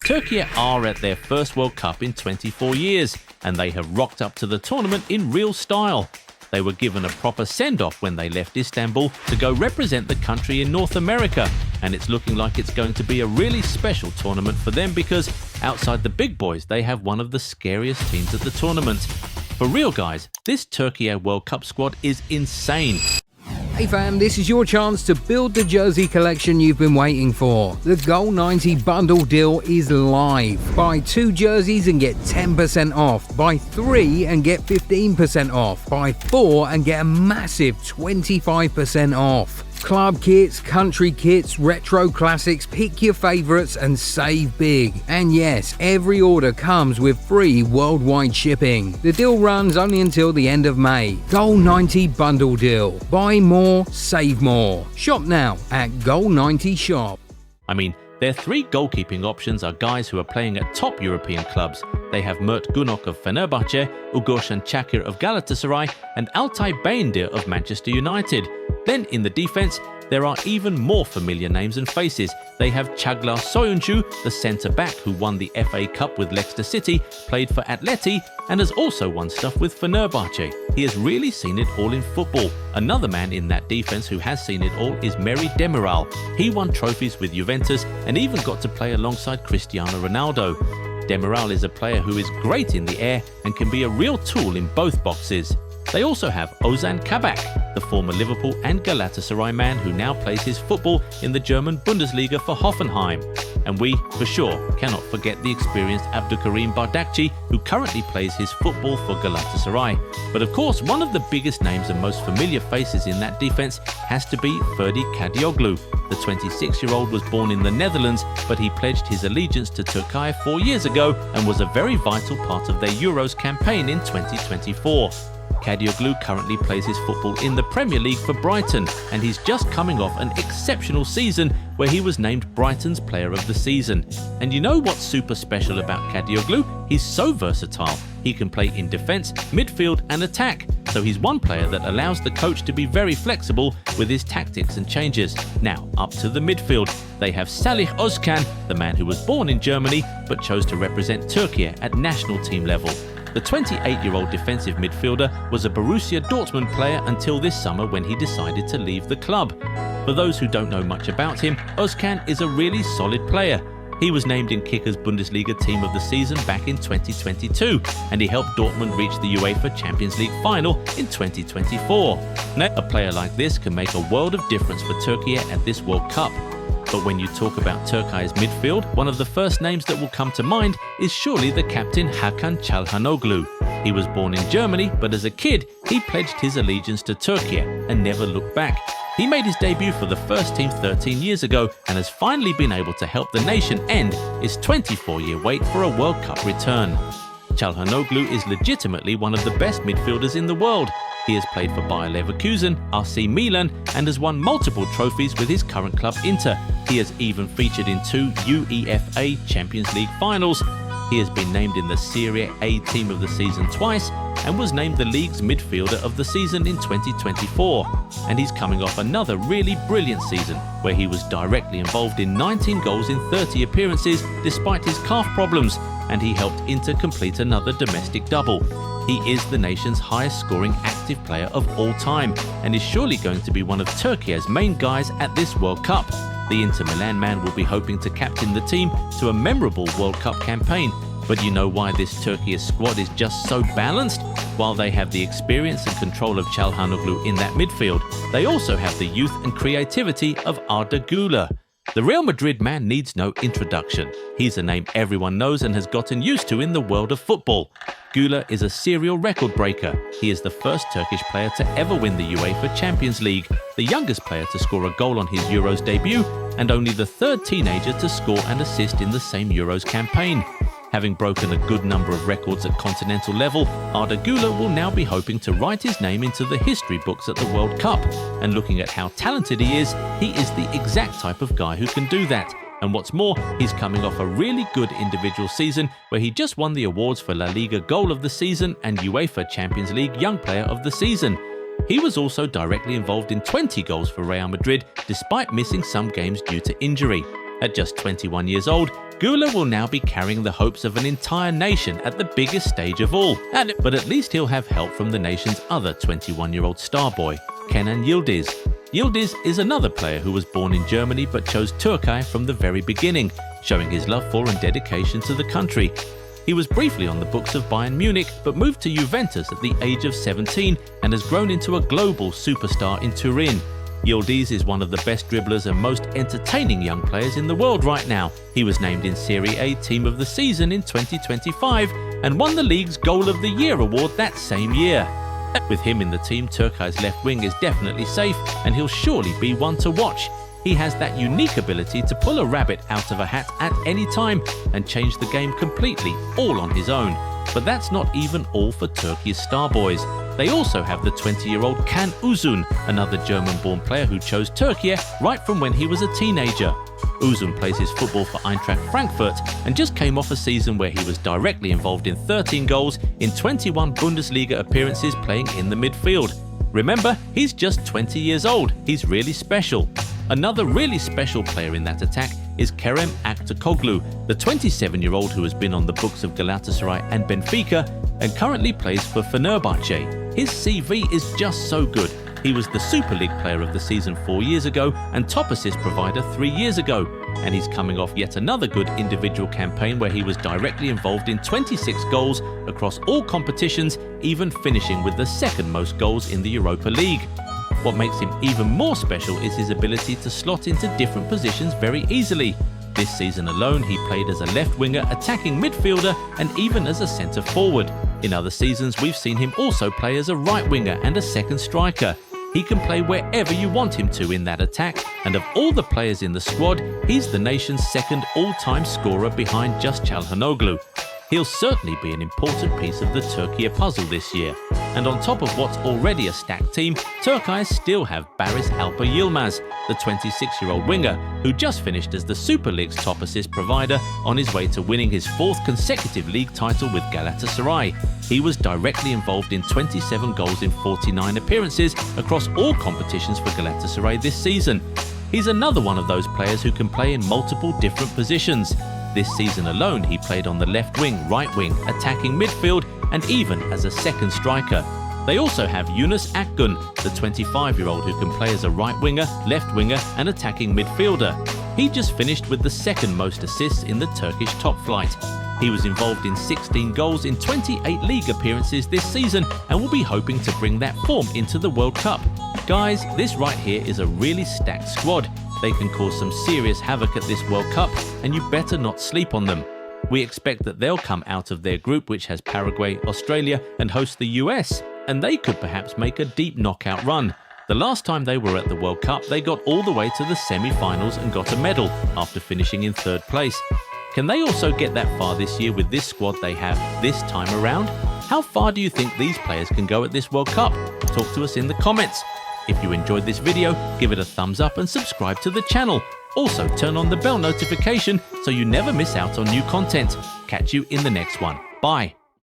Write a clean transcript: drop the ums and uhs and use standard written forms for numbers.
Türkiye are at their first World Cup in 24 years, and they have rocked up to the tournament in real style. They were given a proper send-off when they left Istanbul to go represent the country in North America, and it's looking like it's going to be a really special tournament for them because outside the big boys, they have one of the scariest teams at the tournament. For real guys, this Türkiye World Cup squad is insane. Hey fam, this is your chance to build the jersey collection you've been waiting for. The Goal 90 bundle deal is live. Buy 2 jerseys and get 10% off. Buy 3 and get 15% off. Buy 4 and get a massive 25% off. Club kits, country kits, retro classics, pick your favourites and save big. And yes, every order comes with free worldwide shipping. The deal runs only until the end of May. Goal 90 bundle deal. Buy more, save more. Shop now at Goal 90 Shop. I mean, their 3 goalkeeping options are guys who are playing at top European clubs. They have Mert Günok of Fenerbahçe, Ugurcan Çakir of Galatasaray, and Altay Bayindir of Manchester United. Then in the defence, there are even more familiar names and faces. They have Çağlar Soyuncu, the centre-back who won the FA Cup with Leicester City, played for Atleti, and has also won stuff with Fenerbahçe. He has really seen it all in football. Another man in that defence who has seen it all is Merih Demiral. He won trophies with Juventus and even got to play alongside Cristiano Ronaldo. Demiral is a player who is great in the air and can be a real tool in both boxes. They also have Ozan Kabak, the former Liverpool and Galatasaray man who now plays his football in the German Bundesliga for Hoffenheim. And we, for sure, cannot forget the experienced Abdülkerim Bardakçı, who currently plays his football for Galatasaray. But of course, one of the biggest names and most familiar faces in that defence has to be Ferdi Kadioglu. The 26-year-old was born in the Netherlands, but he pledged his allegiance to Turkey 4 years ago and was a very vital part of their Euros campaign in 2024. Kadioglu currently plays his football in the Premier League for Brighton, and he's just coming off an exceptional season where he was named Brighton's Player of the Season. And you know what's super special about Kadioglu? He's so versatile. He can play in defence, midfield and attack, so he's one player that allows the coach to be very flexible with his tactics and changes. Now, up to the midfield, they have Salih Özcan, the man who was born in Germany but chose to represent Türkiye at national team level. The 28-year-old defensive midfielder was a Borussia Dortmund player until this summer when he decided to leave the club. For those who don't know much about him, Özcan is a really solid player. He was named in Kicker's Bundesliga Team of the Season back in 2022, and he helped Dortmund reach the UEFA Champions League final in 2024. Now, a player like this can make a world of difference for Türkiye at this World Cup. But when you talk about Turkey's midfield, one of the first names that will come to mind is surely the captain Hakan Çalhanoğlu. He was born in Germany, but as a kid, he pledged his allegiance to Türkiye and never looked back. He made his debut for the first team 13 years ago and has finally been able to help the nation end its 24-year wait for a World Cup return. Çalhanoğlu is legitimately one of the best midfielders in the world. He has played for Bayer Leverkusen, RC Milan, and has won multiple trophies with his current club Inter. He has even featured in 2 UEFA Champions League finals. He has been named in the Serie A Team of the Season twice and was named the league's midfielder of the season in 2024. And he's coming off another really brilliant season where he was directly involved in 19 goals in 30 appearances despite his calf problems, and he helped Inter complete another domestic double. He is the nation's highest scoring active player of all time and is surely going to be one of Türkiye's main guys at this World Cup. The Inter Milan man will be hoping to captain the team to a memorable World Cup campaign. But you know why this Türkiye squad is just so balanced? While they have the experience and control of Çalhanoğlu in that midfield, they also have the youth and creativity of Arda Güler. The Real Madrid man needs no introduction. He's a name everyone knows and has gotten used to in the world of football. Güler is a serial record breaker. He is the first Turkish player to ever win the UEFA Champions League, the youngest player to score a goal on his Euros debut, and only the 3rd teenager to score and assist in the same Euros campaign. Having broken a good number of records at continental level, Arda Güler will now be hoping to write his name into the history books at the World Cup. And looking at how talented he is the exact type of guy who can do that. And what's more, he's coming off a really good individual season where he just won the awards for La Liga Goal of the Season and UEFA Champions League Young Player of the Season. He was also directly involved in 20 goals for Real Madrid despite missing some games due to injury. At just 21 years old, Gula will now be carrying the hopes of an entire nation at the biggest stage of all, but at least he'll have help from the nation's other 21-year-old star boy, Kenan Yildiz. Yildiz is another player who was born in Germany but chose Türkiye from the very beginning, showing his love for and dedication to the country. He was briefly on the books of Bayern Munich but moved to Juventus at the age of 17 and has grown into a global superstar in Turin. Yildiz is one of the best dribblers and most entertaining young players in the world right now. He was named in Serie A Team of the Season in 2025 and won the league's Goal of the Year award that same year. With him in the team, Türkiye's left wing is definitely safe and he'll surely be one to watch. He has that unique ability to pull a rabbit out of a hat at any time and change the game completely, all on his own. But that's not even all for Turkey's star boys. They also have the 20-year-old Can Uzun, another German-born player who chose Türkiye right from when he was a teenager. Uzun plays his football for Eintracht Frankfurt and just came off a season where he was directly involved in 13 goals in 21 Bundesliga appearances playing in the midfield. Remember, he's just 20 years old. He's really special. Another really special player in that attack is Kerem Aktürkoğlu, the 27-year-old who has been on the books of Galatasaray and Benfica and currently plays for Fenerbahçe. His CV is just so good. He was the Super League Player of the Season 4 years ago and top assist provider 3 years ago. And he's coming off yet another good individual campaign where he was directly involved in 26 goals across all competitions, even finishing with the second most goals in the Europa League. What makes him even more special is his ability to slot into different positions very easily. This season alone, he played as a left winger, attacking midfielder, and even as a centre forward. In other seasons, we've seen him also play as a right winger and a second striker. He can play wherever you want him to in that attack, and of all the players in the squad, he's the nation's second all-time scorer behind just Çalhanoğlu. He'll certainly be an important piece of the Türkiye puzzle this year. And on top of what's already a stacked team, Türkiye still have Barış Alper Yilmaz, the 26-year-old winger, who just finished as the Super League's top assist provider on his way to winning his 4th consecutive league title with Galatasaray. He was directly involved in 27 goals in 49 appearances across all competitions for Galatasaray this season. He's another one of those players who can play in multiple different positions. This season alone, he played on the left wing, right wing, attacking midfield, and even as a second striker. They also have Yunus Akgün, the 25-year-old who can play as a right winger, left winger, and attacking midfielder. He just finished with the second most assists in the Turkish top flight. He was involved in 16 goals in 28 league appearances this season and will be hoping to bring that form into the World Cup. Guys, this right here is a really stacked squad. They can cause some serious havoc at this World Cup, and you better not sleep on them. We expect that they'll come out of their group, which has Paraguay, Australia, and host the US, and they could perhaps make a deep knockout run. The last time they were at the World Cup, they got all the way to the semi-finals and got a medal after finishing in 3rd place. Can they also get that far this year with this squad they have this time around? How far do you think these players can go at this World Cup? Talk to us in the comments. If you enjoyed this video, give it a thumbs up and subscribe to the channel. Also, turn on the bell notification so you never miss out on new content. Catch you in the next one. Bye.